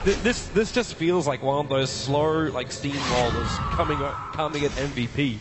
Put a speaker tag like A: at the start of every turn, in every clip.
A: This just feels like one of those slow, like, steamrollers coming at MVP.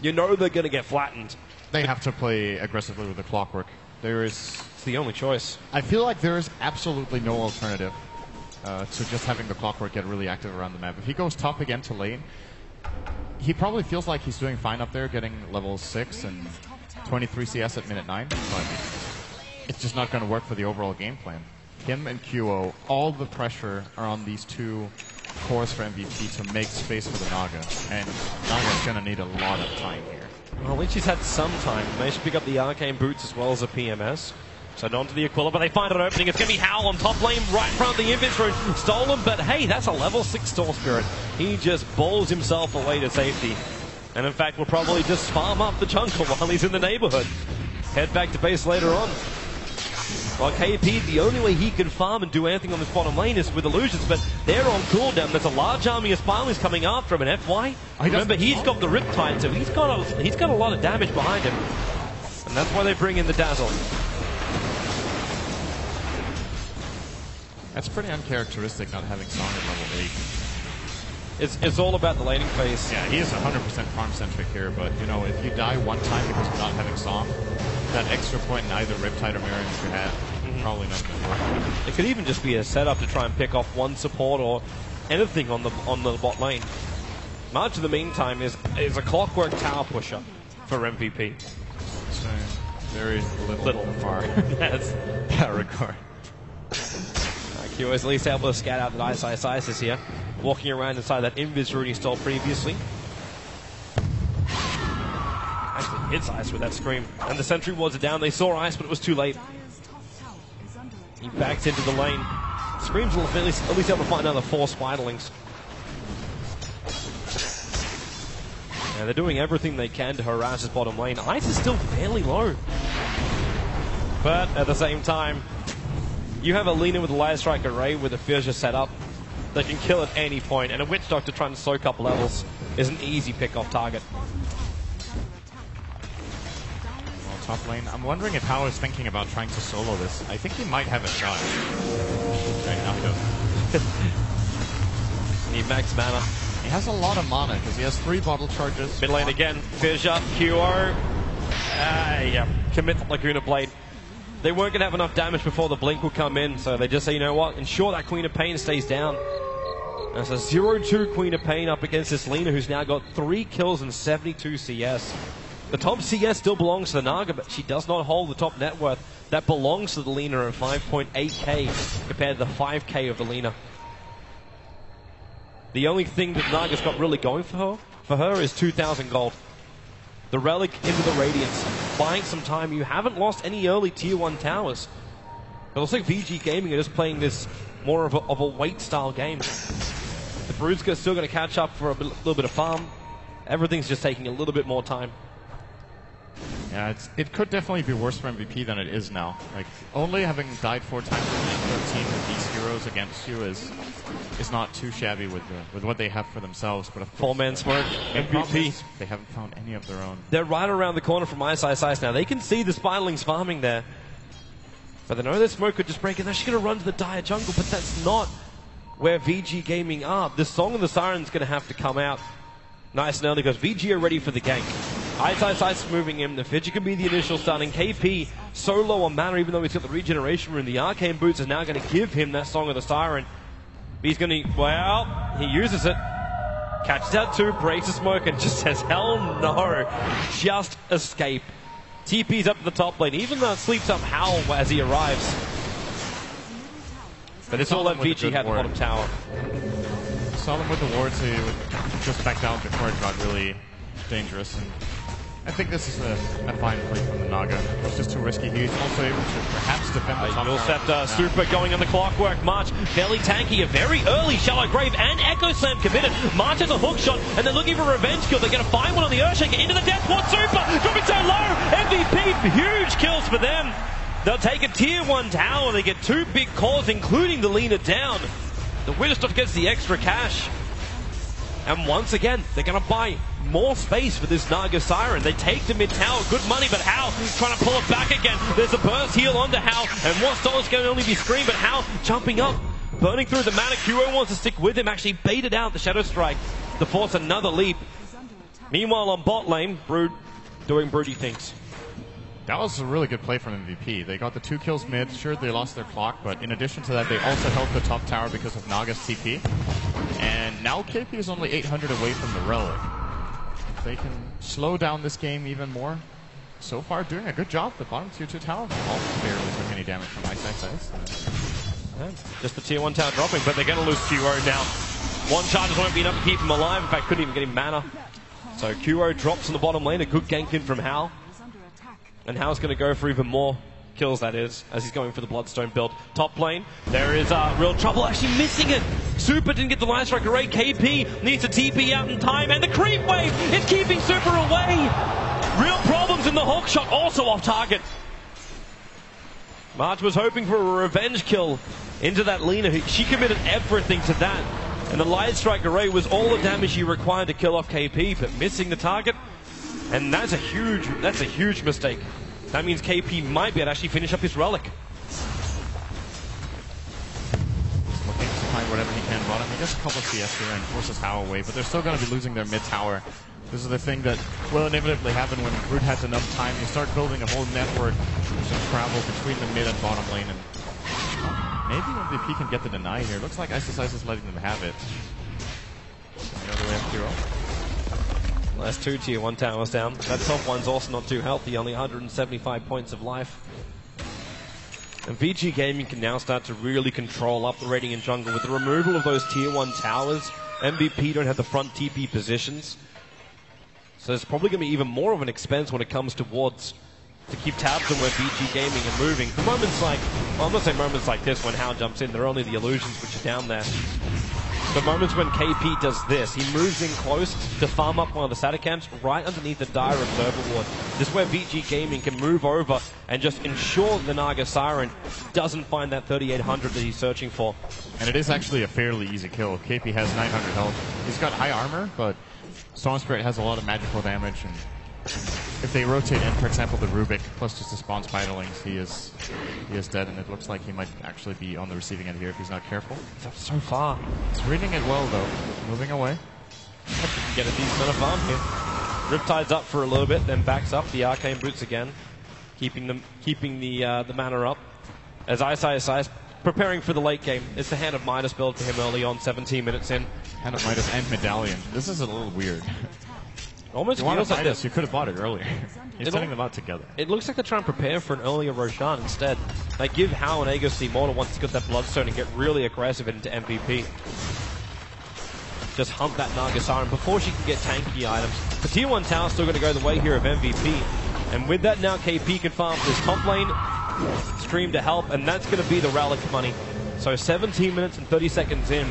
A: You know they're going to get flattened.
B: They have to play aggressively with the clockwork.
A: It's the only choice.
B: I feel like there is absolutely no alternative to just having the clockwork get really active around the map. If he goes top again to lane, he probably feels like he's doing fine up there, getting level 6 and 23 CS at minute 9, but it's just not going to work for the overall game plan. Him and QO, all the pressure are on these two cores for MVP to make space for the Naga, and Naga's going to need a lot of time here.
A: Well, at least he's had some time. They should pick up the arcane boots as well as a PMS. So on to the Aquila, but they find an opening. It's going to be Howl on top lane, right in front of the Invis rune. Stolen, but hey, that's a level 6 Store Spirit. He just bowls himself away to safety. And in fact, will probably just farm up the jungle while he's in the neighborhood. Head back to base later on. Well, KP, the only way he can farm and do anything on this bottom lane is with illusions, but they're on cooldown. There's a large army of Spirelings coming after him, and FY, remember, he's got the Riptide, so he's got a lot of damage behind him. And that's why they bring in the Dazzle.
B: That's pretty uncharacteristic not having Song at level 8.
A: It's all about the laning phase.
B: Yeah, he is 100% farm-centric here, but, you know, if you die one time because of not having Song, that extra point in either Riptide or Mirror you have, probably not going to work.
A: It could even just be a setup to try and pick off one support or anything on the bot lane. March, in the meantime, is a clockwork tower pusher for MVP.
B: So, very little far.
A: Yes.
B: That regard.
A: Q is at least able to scout out that Ice is here, walking around inside that Invis rune he stole previously. Actually hits Ice with that scream, and the sentry wards are down. They saw Ice, but it was too late. He backs into the lane. Scream's at least able to find another 4 Spiderlings. And they're doing everything they can to harass his bottom lane. Ice is still fairly low, but at the same time, you have a Lina with a Lion Strike Array with a Fissure set up that can kill at any point, and a Witch Doctor trying to soak up levels is an easy pick-off target.
B: Well, top lane, I'm wondering if Hao is thinking about trying to solo this. I think he might have a shot. Right now he doesn't.
A: Need max mana.
B: He has a lot of mana because he has 3 bottle charges.
A: Mid lane again, Fissure, QO. Yeah, commit the Laguna Blade. They weren't going to have enough damage before the blink would come in, so they just say, you know what, ensure that Queen of Pain stays down. And it's a 0-2 Queen of Pain up against this Lina, who's now got 3 kills and 72 CS. The top CS still belongs to the Naga, but she does not hold the top net worth. That belongs to the Lina at 5.8k compared to the 5k of the Lina. The only thing that Naga's got really going for her is 2,000 gold. The Relic into the Radiance, buying some time. You haven't lost any early tier 1 towers. It looks like VG Gaming are just playing this more of a wait style game. The Brood's still going to catch up for a little bit of farm. Everything's just taking a little bit more time.
B: Yeah, it could definitely be worse for MVP than it is now. Like, only having died 4 times in Game 13 with these heroes against you is not too shabby with what they have for themselves. But of course,
A: 4-man smoke, MVP.
B: They haven't found any of their own.
A: They're right around the corner from Ice now. They can see the Spiderlings farming there. But they know their smoke could just break it. They're just going to run to the dire jungle, but that's not where VG Gaming are. The Song of the Siren's going to have to come out nice and early because VG are ready for the gank. Ice moving him. The Fidget can be the initial stun, and KP so low on mana, even though he's got the regeneration rune. The Arcane Boots is now going to give him that Song of the Siren. He's going to, well, he uses it. Catches out 2, breaks the smoke, and just says, hell no. Just escape. TP's up to the top lane, even though it sleeps up Howl as he arrives. But it's all that VG had the bottom tower.
B: Saw them with the wards, so he would just back down before it got really dangerous. And I think this is a fine play from the Naga. It was just too risky. He's also able to perhaps defend the top
A: tower. Super going on the clockwork. March, fairly tanky. A very early Shallow Grave and Echo Slam committed. March has a hook shot, and they're looking for a revenge kill. They're going to find one on the Earthshaker into the Death Ward. Super dropping so low. MVP, huge kills for them. They'll take a tier 1 tower. They get 2 big calls, including the Lina down. The Winterstuff gets the extra cash. And once again, they're going to buy more space for this Naga Siren. They take the mid tower, good money, but Howl trying to pull it back again. There's a burst heal onto Howl, and what Stole's going to only be Scream, but Howl jumping up burning through the mana. QO wants to stick with him, actually baited out the Shadow Strike to force another leap. Meanwhile on bot lane, Brood doing broody things.
B: That was a really good play from MVP. They got the 2 kills mid. Sure, they lost their clock, but in addition to that, they also held the top tower because of Naga's TP. And now KP is only 800 away from the Relic. If they can slow down this game even more, so far doing a good job. The bottom tier 2 tower also barely took any damage from Ice.
A: Yeah, just the tier 1 tower dropping, but they're going to lose QO now. One charges won't be enough to keep him alive. In fact, couldn't even get him mana. So QO drops in the bottom lane. A good gank in from Hal. And Hal's going to go for even more kills, that is, as he's going for the Bloodstone build. Top lane, there is real trouble actually missing it. Super didn't get the Light Strike array. KP needs to TP out in time, and the creep wave is keeping Super away. Real problems in the Hawk shot, also off target. March was hoping for a revenge kill into that Lina. She committed everything to that. And the Light Strike array was all the damage she required to kill off KP, but missing the target. And that's a huge mistake. That means KP might be able to actually finish up his Relic.
B: He's looking to find whatever he can bottom. He gets a couple of CS here and forces Hal away, but they're still going to be losing their mid tower. This is the thing that will inevitably happen when Brood has enough time. You start building a whole network of travel between the mid and bottom lane, and maybe MVP can get the deny here. Looks like Ice is letting them have it. Another way up 0.
A: Last 2 tier 1 towers down. That top one's also not too healthy, only 175 points of life. And VG Gaming can now start to really control up the Radiant jungle. With the removal of those tier 1 towers, MVP don't have the front TP positions. So it's probably going to be even more of an expense when it comes towards to keep tabs on where VG Gaming are moving. For moments like, well, I'm not saying moments like this when Hal jumps in, they're only the illusions which are down there. But moments when KP does this, he moves in close to farm up one of the Sata camps right underneath the Dire Observer Ward. This is where VG Gaming can move over and just ensure the Naga Siren doesn't find that 3800 that he's searching for.
B: And it is actually a fairly easy kill. KP has 900 health. He's got high armor, but Storm Spirit has a lot of magical damage, and if they rotate in, for example, the Rubik plus just the spawn Spiderlings, he is dead, and it looks like he might actually be on the receiving end here if he's not careful.
A: He's up so far.
B: He's reading it well, though. Moving away.
A: Get a decent amount of farm here. Riptide's up for a little bit, then backs up. The Arcane Boots again, keeping the mana up. As Ice preparing for the late game. It's the Hand of Midas build for him early on, 17 minutes in.
B: Hand of Midas and Medallion. This is a little weird.
A: Almost
B: you
A: feels like this.
B: You could have bought it earlier. He's sending them out together.
A: It looks like they're trying to prepare for an earlier Roshan instead. They give Hal and Aegis Immortal once he's got that Bloodstone and get really aggressive into MVP. Just hunt that Naga Siren before she can get tanky items. The tier 1 tower still going to go the way here of MVP. And with that now, KP can farm this top lane, stream to help, and that's going to be the Relic money. So 17 minutes and 30 seconds in,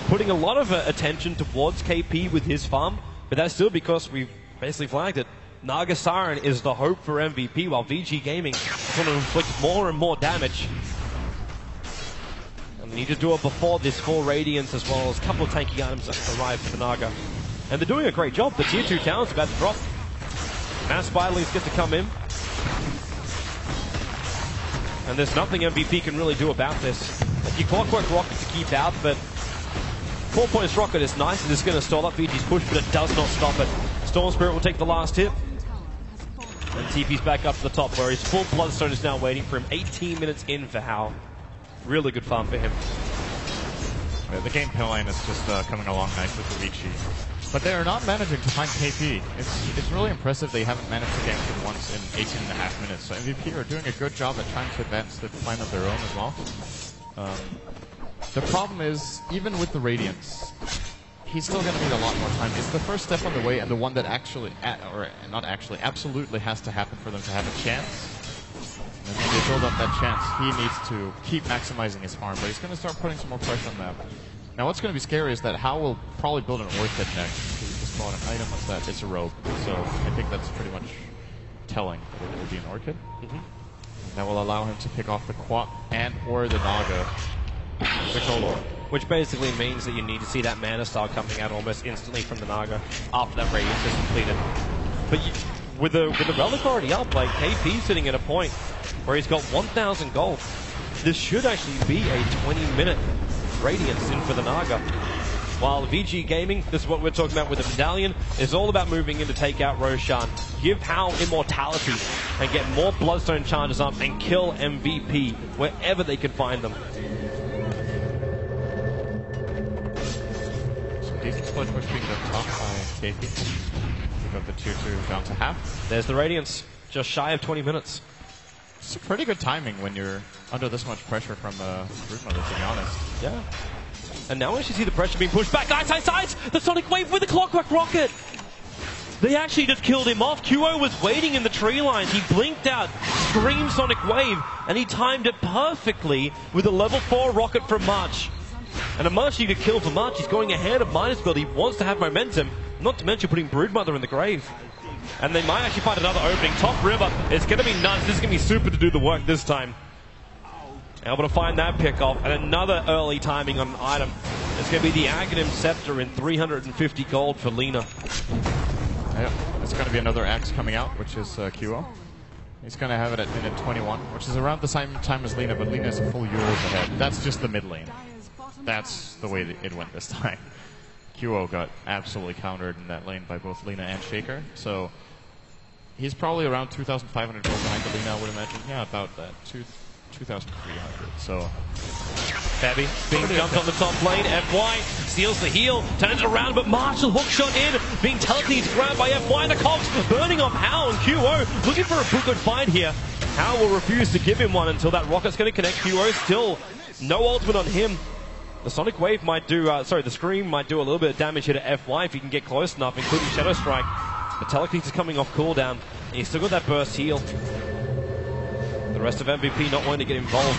A: putting a lot of attention towards KP with his farm. But that's still because we've basically flagged it. Naga Siren is the hope for MVP, while VG Gaming is going to inflict more and more damage. And they need to do it before this 4 Radiance, as well as a couple of tanky items that arrive for the Naga. And they're doing a great job. The tier 2 tower's about to drop. Mass Spiderlings get to come in. And there's nothing MVP can really do about this. You Clockwork Rocket to keep out, but 4 points Rocket is nice. It is going to stall up VG's push, but it does not stop it. Storm Spirit will take the last hit. And TP's back up to the top where his full Bloodstone is now waiting for him. 18 minutes in for Hal. Really good farm for him.
B: Yeah, the game lane is just coming along nicely for VG. But they are not managing to find KP. It's really impressive they haven't managed to gank him once in 18.5 minutes. So MVP are doing a good job at trying to advance the plan of their own as well. The problem is, even with the Radiance, he's still going to need a lot more time. It's the first step on the way, and the one that actually, or not actually, absolutely has to happen for them to have a chance. And when they build up that chance, he needs to keep maximizing his farm, but he's going to start putting some more pressure on that. Now what's going to be scary is that Hal will probably build an Orchid next. He just bought an item. What's that? It's a robe. So I think that's pretty much telling that it will be an Orchid. That will allow him to pick off the Quap and or the Naga.
A: Which basically means that you need to see that Mana Style coming out almost instantly from the Naga after that Radiance is completed. But with the Relic already up, like KP's sitting at a point where he's got 1,000 gold. this should actually be a 20-minute Radiance in for the Naga. While VG Gaming, this is what we're talking about with the Medallion, is all about moving in to take out Roshan, give Hao immortality, and get more Bloodstone charges up and kill MVP wherever they can find them.
B: Some decent split push being done top by KP. We got the tier 2 down to half.
A: There's the Radiance, just shy of 20 minutes.
B: It's a pretty good timing when you're under this much pressure from Broodmother, to be honest.
A: Yeah. And now as you see the pressure being pushed back, sides, the Sonic Wave with the Clockwork Rocket. They actually just killed him off. QO was waiting in the tree line. He blinked out, screamed Sonic Wave, and he timed it perfectly with a level 4 rocket from March. And a much needed kill for March. He's going ahead of Minus Build. He wants to have momentum, not to mention putting Broodmother in the grave. And they might actually find another opening. Top River is going to be nuts. This is going to be super to do the work this time. Able to find that pick off, and another early timing on an item. It's going to be the Aghanim Scepter in 350 gold for Lina.
B: Yep, it's going to be another axe coming out, which is QO. He's going to have it at minute 21, which is around the same time as Lina, but Lina is a full Euros ahead. That's just the mid lane. That's the way it went this time. QO got absolutely countered in that lane by both Lina and Shaker, so he's probably around 2,500 gold behind the Lina, I would imagine. Yeah, about that. 2,300. So
A: Babby being jumped on the top lane. FY steals the heal, turns it around, but Marshall hook shot in, being telekinetic grabbed by FY. The Cogs burning off Hao, and QO looking for a good fight here. Hao will refuse to give him one until that rocket's going to connect. QO still no ultimate on him. The Sonic Wave might do, the Scream might do a little bit of damage here to FY if he can get close enough, including Shadow Strike. The telekinesis is coming off cooldown, and he's still got that burst heal. The rest of MVP not wanting to get involved.